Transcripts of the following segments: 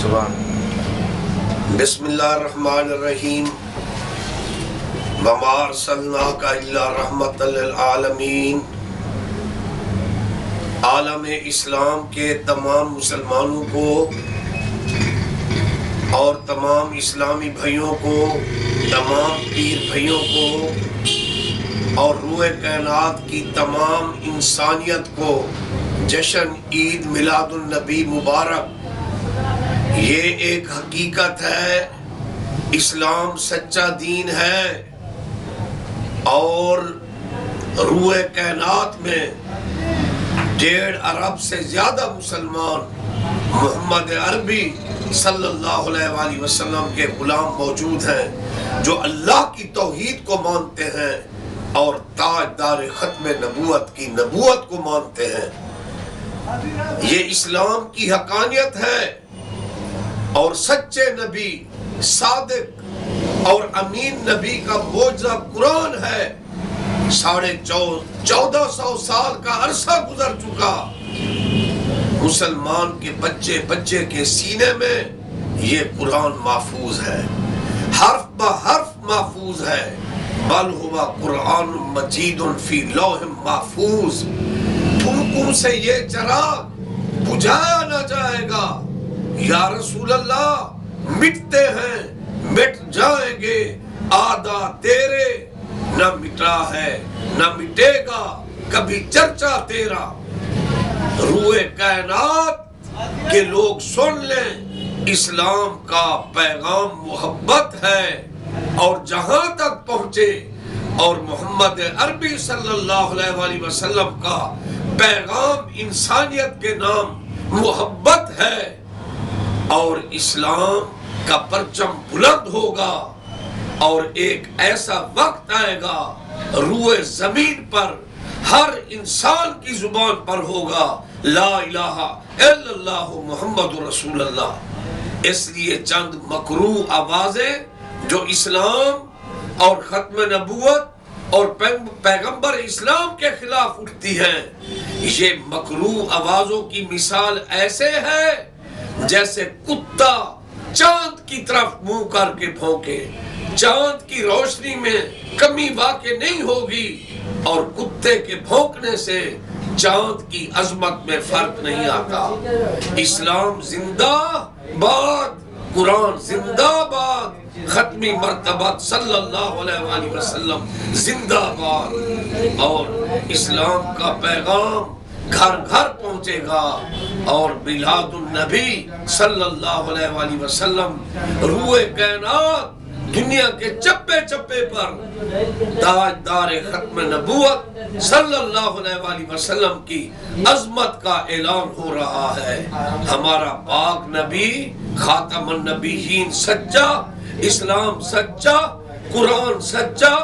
بسم اللہ الرحمن الرحیم وما ارسلناک الا رحمۃ للعالمین۔ عالم اسلام کے تمام مسلمانوں کو اور تمام اسلامی بھائیوں کو، تمام پیر بھائیوں کو اور روح کائنات کی تمام انسانیت کو جشن عید میلاد النبی مبارک۔ یہ ایک حقیقت ہے، اسلام سچا دین ہے اور روح کائنات میں 1.5 ارب سے زیادہ مسلمان محمد عربی صلی اللہ علیہ وآلہ وسلم کے غلام موجود ہیں جو اللہ کی توحید کو مانتے ہیں اور تاجدار ختم نبوت کی نبوت کو مانتے ہیں۔ یہ اسلام کی حقانیت ہے اور سچے نبی، صادق اور امین نبی کا معجزہ قرآن ہے۔ 1450 سال کا عرصہ گزر چکا، مسلمان کے بچے بچے کے سینے میں یہ قرآن محفوظ ہے، حرف بہ حرف محفوظ ہے۔ بل ہوا قرآن مجید فی لوح محفوظ۔ تم سے یہ چراغ بجھایا نہ جائے گا۔ یا رسول اللہ، مٹتے ہیں مٹ جائیں گے، آدھا تیرے، نہ مٹا ہے نہ مٹے گا کبھی چرچا تیرا۔ روح کائنات کے لوگ سن لیں، اسلام کا پیغام محبت ہے اور جہاں تک پہنچے، اور محمد عربی صلی اللہ علیہ وآلہ وسلم کا پیغام انسانیت کے نام محبت ہے، اور اسلام کا پرچم بلند ہوگا، اور ایک ایسا وقت آئے گا روح زمین پر ہر انسان کی زبان پر ہوگا لا الہ الا اللہ محمد رسول اللہ۔ اس لیے چند مکروہ آوازیں جو اسلام اور ختم نبوت اور پیغمبر اسلام کے خلاف اٹھتی ہیں، یہ مکروہ آوازوں کی مثال ایسے ہے جیسے کتا چاند کی طرف منہ کر کے بھونکے۔ چاند کی روشنی میں کمی واقع نہیں ہوگی اور کتے کے بھونکنے سے چاند کی عظمت میں فرق نہیں آتا۔ اسلام زندہ باد، قرآن زندہ باد، ختمی مرتبہ صلی اللہ علیہ وآلہ وسلم زندہ باد، اور اسلام کا پیغام گھر گھر پہنچے گا، اور میلاد النبی صلی اللہ علیہ وآلہ وسلم روح کائنات دنیا کے چپے چپے پر تاجدار ختم نبوت صلی اللہ علیہ وآلہ وسلم کی عظمت کا اعلان ہو رہا ہے۔ ہمارا پاک نبی خاتم النبیین سچا، اسلام سچا، قرآن سچا،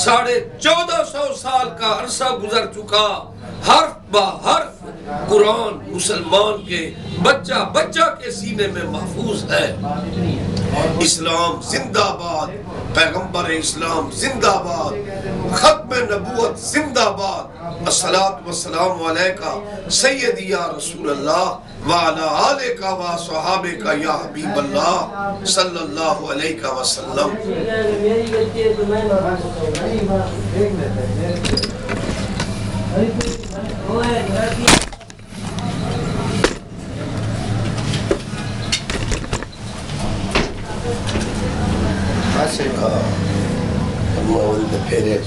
1450 سال کا عرصہ گزر چکا، حرف بہ حرف قرآن مسلمان کے بچہ بچہ کے سینے میں محفوظ ہے۔ اسلام زندہ باد، پیغمبر اسلام زندہ باد، ختم نبوت زندہ باد۔ الصلاۃ والسلام علیکہ سیدی یا رسول اللہ وعلی آلک و صحابک یا حبیب اللہ صلی اللہ علیہ وسلم۔ پھیرے